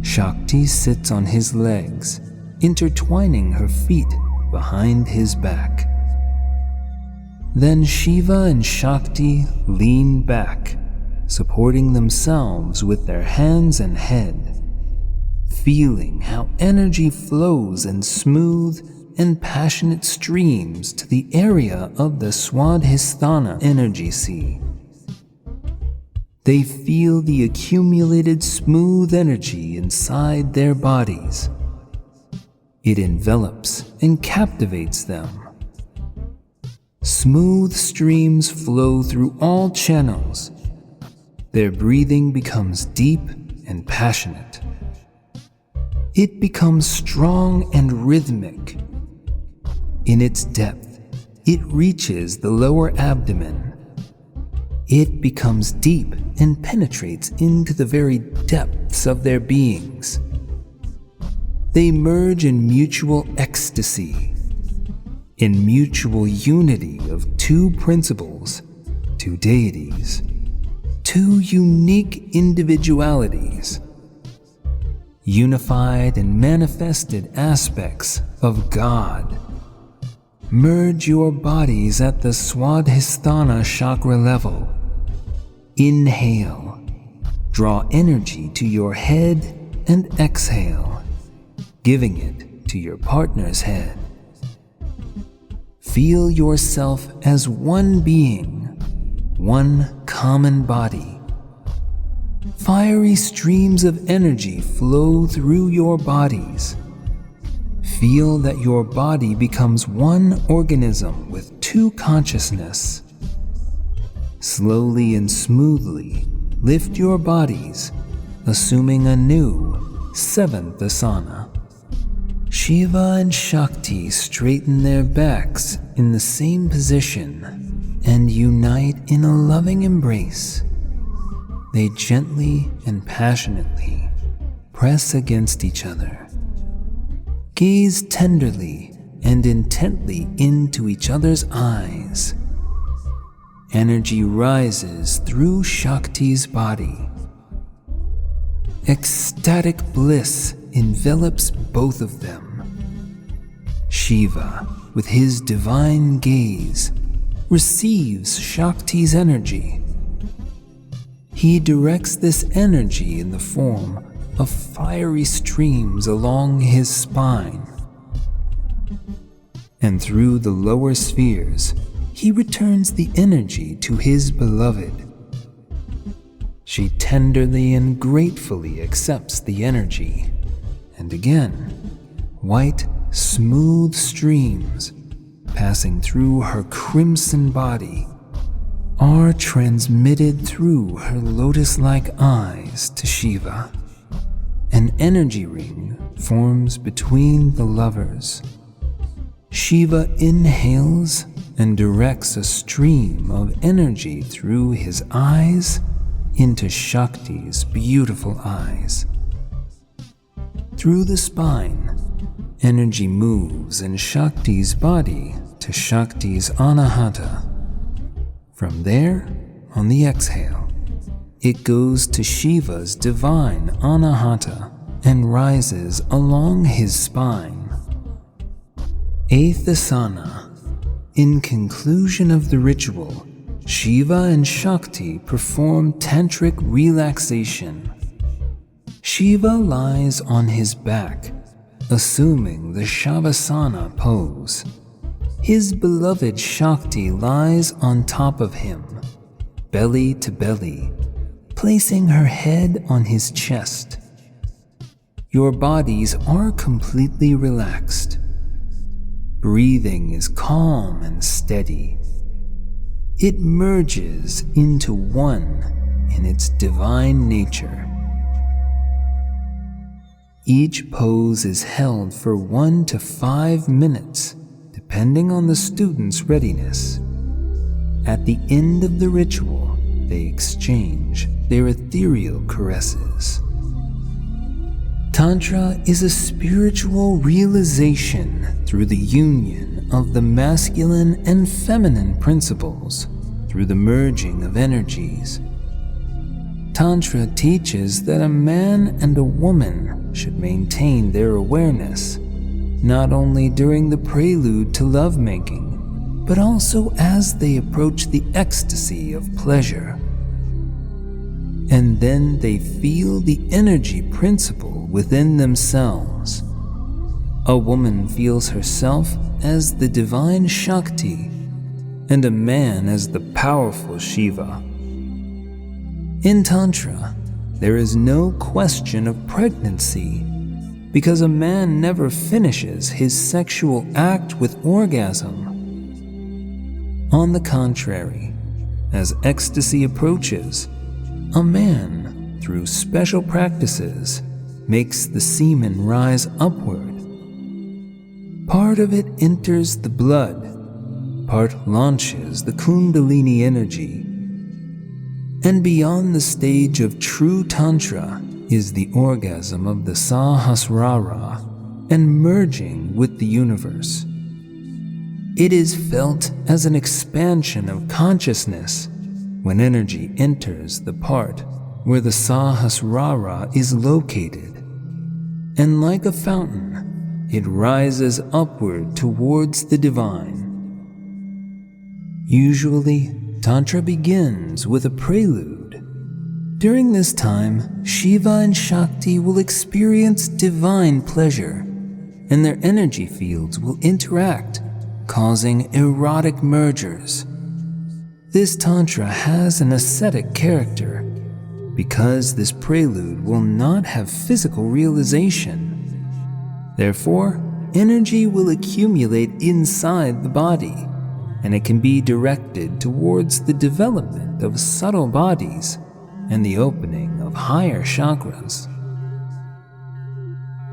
Shakti sits on his legs, intertwining her feet behind his back. Then Shiva and Shakti lean back, supporting themselves with their hands and head, feeling how energy flows in smooth and passionate streams to the area of the Swadhisthana energy sea. They feel the accumulated smooth energy inside their bodies. It envelops and captivates them. Smooth streams flow through all channels. Their breathing becomes deep and passionate. It becomes strong and rhythmic. In its depth, it reaches the lower abdomen. It becomes deep and penetrates into the very depths of their beings. They merge in mutual ecstasy, in mutual unity of two principles, two deities, two unique individualities, unified and manifested aspects of God. Merge your bodies at the Swadhisthana chakra level. Inhale, draw energy to your head and exhale, giving it to your partner's head. Feel yourself as one being, one common body. Fiery streams of energy flow through your bodies. Feel that your body becomes one organism with two consciousness. Slowly and smoothly lift your bodies, assuming a new seventh asana. Shiva and Shakti straighten their backs in the same position and unite in a loving embrace. They gently and passionately press against each other. Gaze tenderly and intently into each other's eyes. Energy rises through Shakti's body. Ecstatic bliss envelops both of them. Shiva, with his divine gaze, receives Shakti's energy. He directs this energy in the form of fiery streams along his spine. And through the lower spheres, he returns the energy to his beloved. She tenderly and gratefully accepts the energy, and again, white, smooth streams passing through her crimson body are transmitted through her lotus-like eyes to Shiva. An energy ring forms between the lovers. Shiva inhales and directs a stream of energy through his eyes into Shakti's beautiful eyes. Through the spine, energy moves in Shakti's body to Shakti's anahata. From there, on the exhale, it goes to Shiva's divine anahata and rises along his spine. Eighth asana. In conclusion of the ritual, Shiva and Shakti perform tantric relaxation. Shiva lies on his back, assuming the Shavasana pose. His beloved Shakti lies on top of him, belly to belly, placing her head on his chest. Your bodies are completely relaxed. Breathing is calm and steady. It merges into one in its divine nature. Each pose is held for 1 to 5 minutes, depending on the student's readiness. At the end of the ritual, they exchange their ethereal caresses. Tantra is a spiritual realization through the union of the masculine and feminine principles, through the merging of energies. Tantra teaches that a man and a woman should maintain their awareness, not only during the prelude to lovemaking, but also as they approach the ecstasy of pleasure. And then they feel the energy principle within themselves. A woman feels herself as the divine Shakti, and a man as the powerful Shiva. In Tantra, there is no question of pregnancy, because a man never finishes his sexual act with orgasm. On the contrary, as ecstasy approaches, a man, through special practices, makes the semen rise upward. Part of it enters the blood, part launches the Kundalini energy. And beyond the stage of true Tantra is the orgasm of the Sahasrara and merging with the universe. It is felt as an expansion of consciousness when energy enters the part where the Sahasrara is located, and like a fountain, it rises upward towards the divine. Usually, Tantra begins with a prelude. During this time, Shiva and Shakti will experience divine pleasure, and their energy fields will interact, causing erotic mergers. This Tantra has an ascetic character, because this prelude will not have physical realization. Therefore, energy will accumulate inside the body, and it can be directed towards the development of subtle bodies and the opening of higher chakras.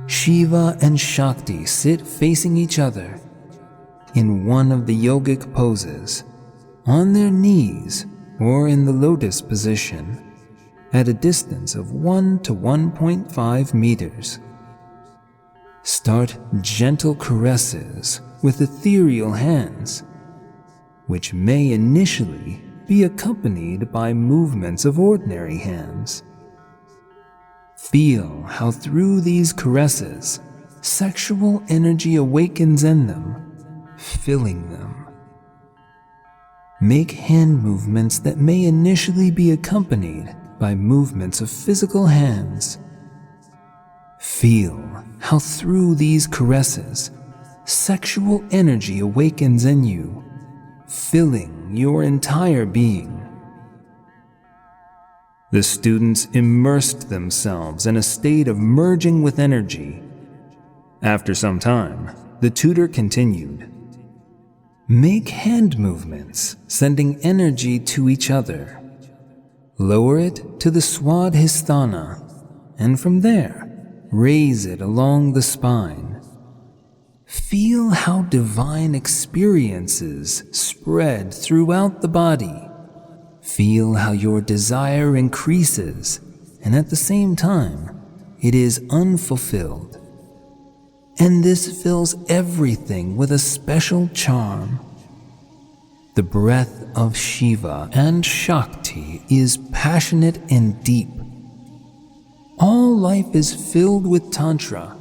Shiva and Shakti sit facing each other in one of the yogic poses, on their knees or in the lotus position, at a distance of 1 to 1.5 meters. Start gentle caresses with ethereal hands, which may initially be accompanied by movements of ordinary hands. Feel how through these caresses, sexual energy awakens in them, filling them. Make hand movements that may initially be accompanied by movements of physical hands. Feel how through these caresses, sexual energy awakens in you, filling your entire being. The students immersed themselves in a state of merging with energy. After some time, the tutor continued. Make hand movements, sending energy to each other. Lower it to the Swadhisthana, and from there, raise it along the spine. Feel how divine experiences spread throughout the body. Feel how your desire increases, and at the same time, it is unfulfilled. And this fills everything with a special charm. The breath of Shiva and Shakti is passionate and deep. All life is filled with Tantra.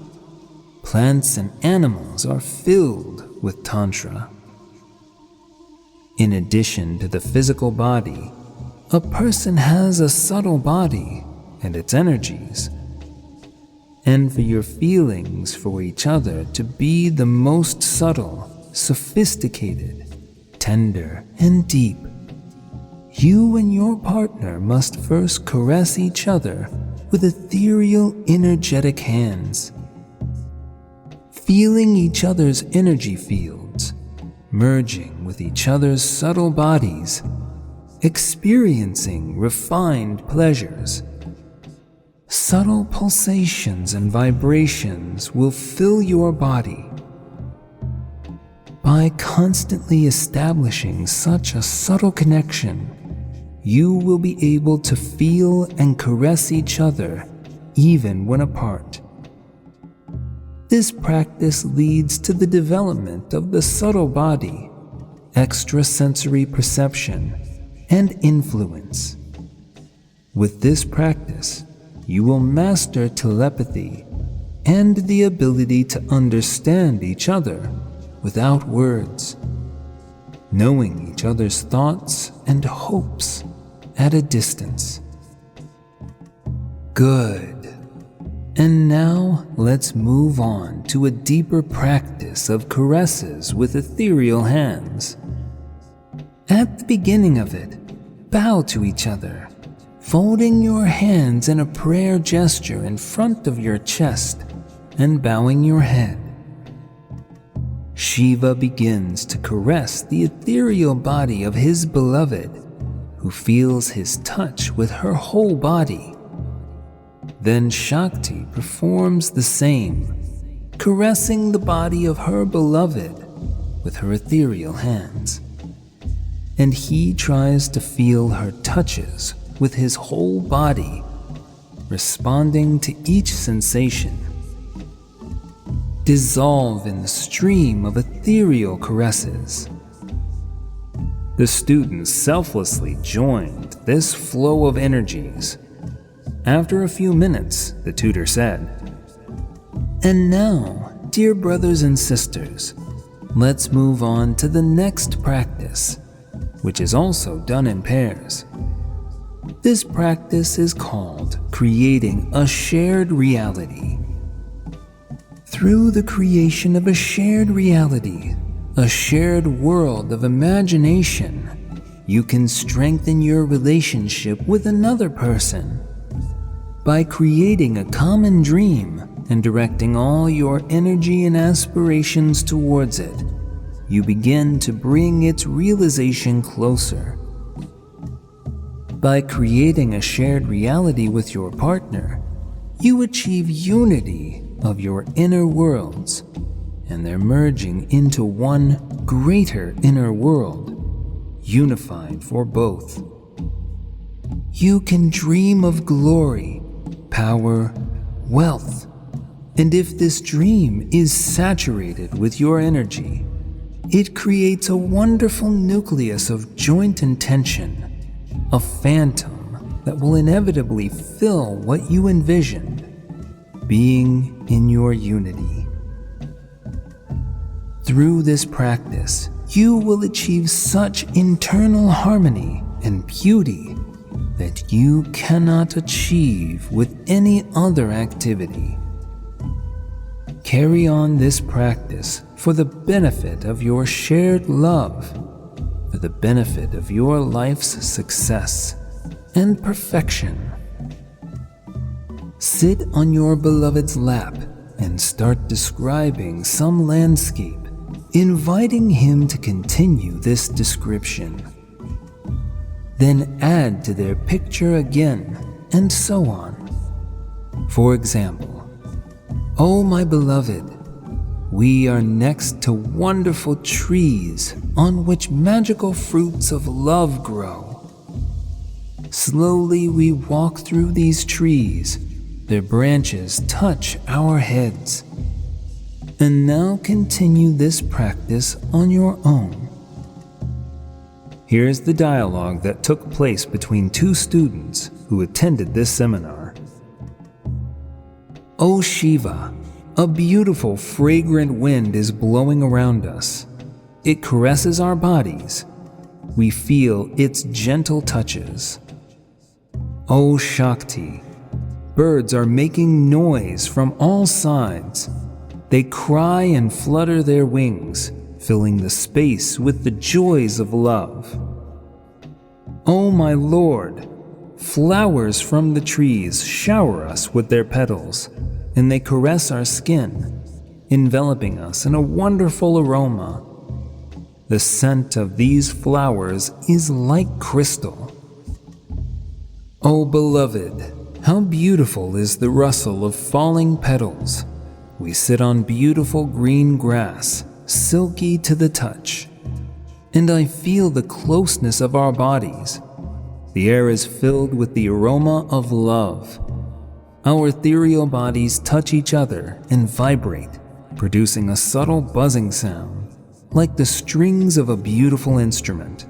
Plants and animals are filled with Tantra. In addition to the physical body, a person has a subtle body and its energies. And for your feelings for each other to be the most subtle, sophisticated, tender, and deep, You and your partner must first caress each other with ethereal, energetic hands, feeling each other's energy fields, merging with each other's subtle bodies, experiencing refined pleasures. Subtle pulsations and vibrations will fill your body. By constantly establishing such a subtle connection, you will be able to feel and caress each other even when apart. This practice leads to the development of the subtle body, extrasensory perception, and influence. With this practice, you will master telepathy and the ability to understand each other without words, knowing each other's thoughts and hopes at a distance. Good. And now let's move on to a deeper practice of caresses with ethereal hands. At the beginning of it, bow to each other, folding your hands in a prayer gesture in front of your chest and bowing your head. Shiva begins to caress the ethereal body of his beloved, who feels his touch with her whole body. Then Shakti performs the same, caressing the body of her beloved with her ethereal hands. And he tries to feel her touches with his whole body, responding to each sensation. Dissolve in the stream of ethereal caresses. The students selflessly joined this flow of energies. After a few minutes, the tutor said, "And now, dear brothers and sisters, let's move on to the next practice, which is also done in pairs. This practice is called creating a shared reality. Through the creation of a shared reality, a shared world of imagination, you can strengthen your relationship with another person. By creating a common dream and directing all your energy and aspirations towards it, you begin to bring its realization closer. By creating a shared reality with your partner, you achieve unity of your inner worlds, and they're merging into one greater inner world, unified for both. You can dream of glory, power, wealth, and if this dream is saturated with your energy, it creates a wonderful nucleus of joint intention, a phantom that will inevitably fill what you envisioned, being in your unity. Through this practice, you will achieve such internal harmony and beauty that you cannot achieve with any other activity. Carry on this practice for the benefit of your shared love, for the benefit of your life's success and perfection. Sit on your beloved's lap and start describing some landscape, inviting him to continue this description. Then add to their picture again, and so on. For example, "Oh, my beloved, we are next to wonderful trees on which magical fruits of love grow. Slowly we walk through these trees, their branches touch our heads. And now continue this practice on your own." Here's the dialogue that took place between two students who attended this seminar. "O Shiva, a beautiful fragrant wind is blowing around us. It caresses our bodies. We feel its gentle touches. O Shakti, birds are making noise from all sides. They cry and flutter their wings, filling the space with the joys of love. Oh my Lord, flowers from the trees shower us with their petals, and they caress our skin, enveloping us in a wonderful aroma. The scent of these flowers is like crystal. Oh beloved, how beautiful is the rustle of falling petals. We sit on beautiful green grass, silky to the touch, and I feel the closeness of our bodies. The air is filled with the aroma of love. Our ethereal bodies touch each other and vibrate, producing a subtle buzzing sound, like the strings of a beautiful instrument.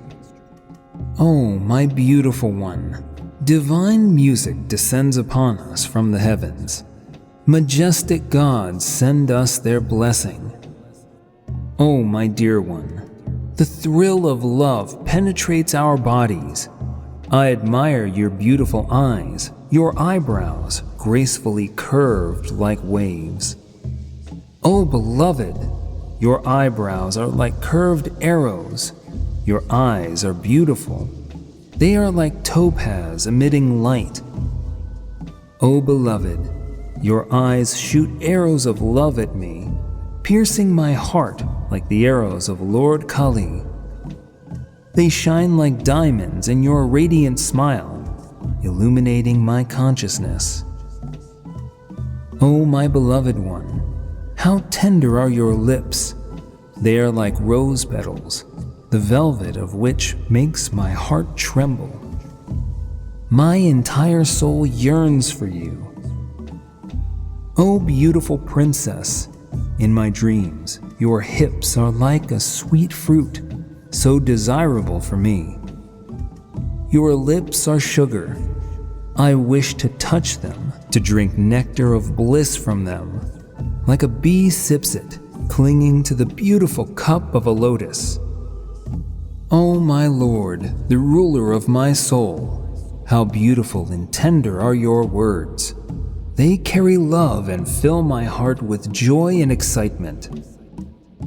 Oh, my beautiful one, divine music descends upon us from the heavens. Majestic gods send us their blessing. Oh, my dear one, the thrill of love penetrates our bodies. I admire your beautiful eyes, your eyebrows gracefully curved like waves. Oh, beloved, your eyebrows are like curved arrows. Your eyes are beautiful. They are like topaz emitting light. Oh, beloved, your eyes shoot arrows of love at me, piercing my heart like the arrows of Lord Kali. They shine like diamonds in your radiant smile, illuminating my consciousness. Oh, my beloved one, how tender are your lips. They are like rose petals, the velvet of which makes my heart tremble. My entire soul yearns for you. Oh, beautiful princess, in my dreams, your hips are like a sweet fruit, so desirable for me. Your lips are sugar. I wish to touch them, to drink nectar of bliss from them, like a bee sips it, clinging to the beautiful cup of a lotus. Oh, my Lord, the ruler of my soul, how beautiful and tender are your words. They carry love and fill my heart with joy and excitement.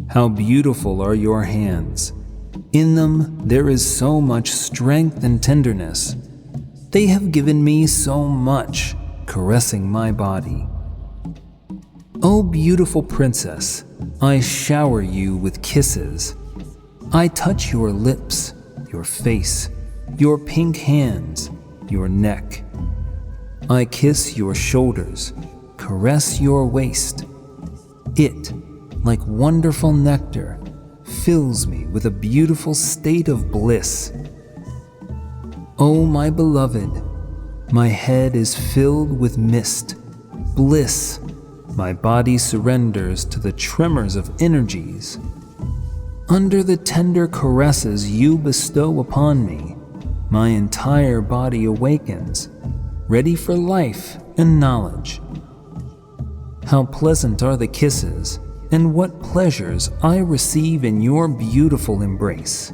How beautiful are your hands. In them there is so much strength and tenderness. They have given me so much, caressing my body. Oh, beautiful princess, I shower you with kisses. I touch your lips, your face, your pink hands, your neck. I kiss your shoulders, caress your waist. It, like wonderful nectar, fills me with a beautiful state of bliss. Oh, my beloved, my head is filled with mist, bliss. My body surrenders to the tremors of energies. Under the tender caresses you bestow upon me, my entire body awakens, ready for life and knowledge. How pleasant are the kisses, and what pleasures I receive in your beautiful embrace.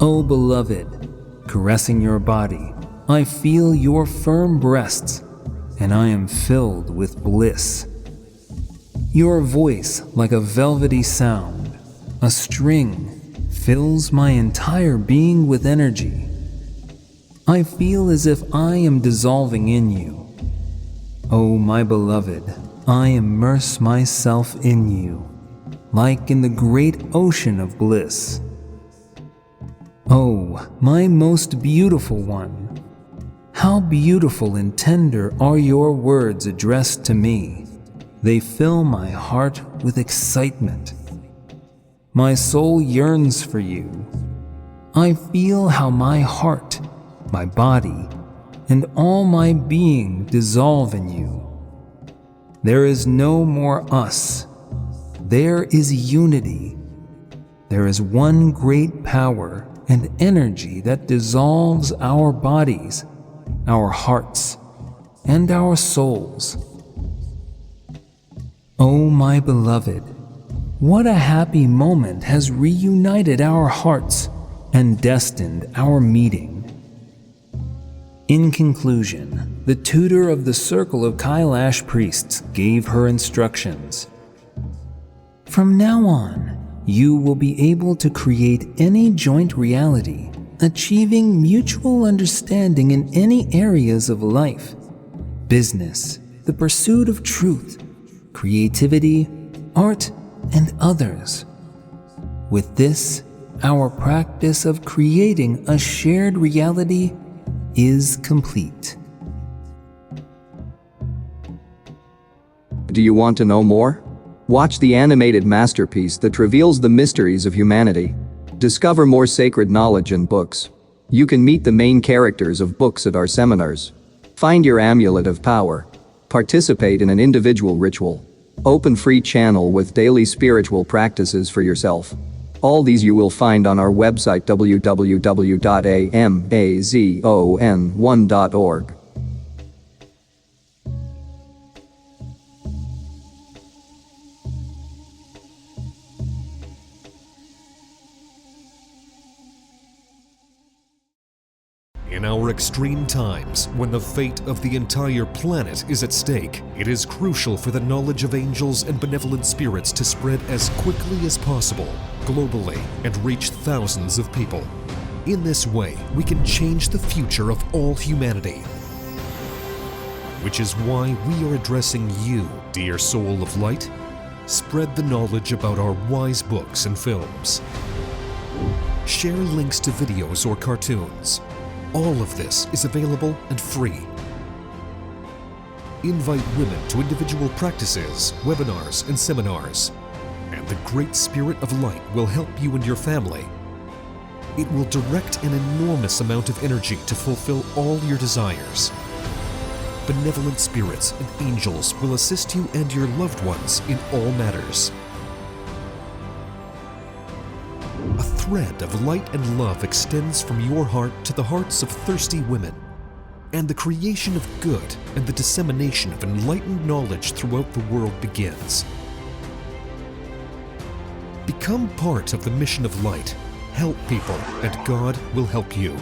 Oh, beloved, caressing your body, I feel your firm breasts, and I am filled with bliss. Your voice, like a velvety sound, a string, fills my entire being with energy. I feel as if I am dissolving in you. Oh, my beloved, I immerse myself in you, like in the great ocean of bliss. Oh, my most beautiful one, how beautiful and tender are your words addressed to me. They fill my heart with excitement. My soul yearns for you. I feel how my heart, my body, and all my being dissolve in you. There is no more us. There is unity. There is one great power and energy that dissolves our bodies, our hearts, and our souls. Oh, my beloved, what a happy moment has reunited our hearts and destined our meeting. In conclusion, the tutor of the circle of Kailash priests gave her instructions. From now on, you will be able to create any joint reality achieving mutual understanding in any areas of life, business, the pursuit of truth, creativity, art, and others. With this, our practice of creating a shared reality is complete. Do you want to know more? Watch the animated masterpiece that reveals the mysteries of humanity. Discover more sacred knowledge in books. You can meet the main characters of books at our seminars. Find your amulet of power. Participate in an individual ritual. Open free channel with daily spiritual practices for yourself. All these you will find on our website www.amazon1.org. In our extreme times, when the fate of the entire planet is at stake, it is crucial for the knowledge of angels and benevolent spirits to spread as quickly as possible, globally, and reach thousands of people. In this way, we can change the future of all humanity. Which is why we are addressing you, dear soul of light. Spread the knowledge about our wise books and films. Share links to videos or cartoons. All of this is available and free. Invite women to individual practices, webinars, and seminars. And the Great Spirit of Light will help you and your family. It will direct an enormous amount of energy to fulfill all your desires. Benevolent spirits and angels will assist you and your loved ones in all matters. A thread of light and love extends from your heart to the hearts of thirsty women, and the creation of good and the dissemination of enlightened knowledge throughout the world begins. Become part of the mission of light. Help people, and God will help you.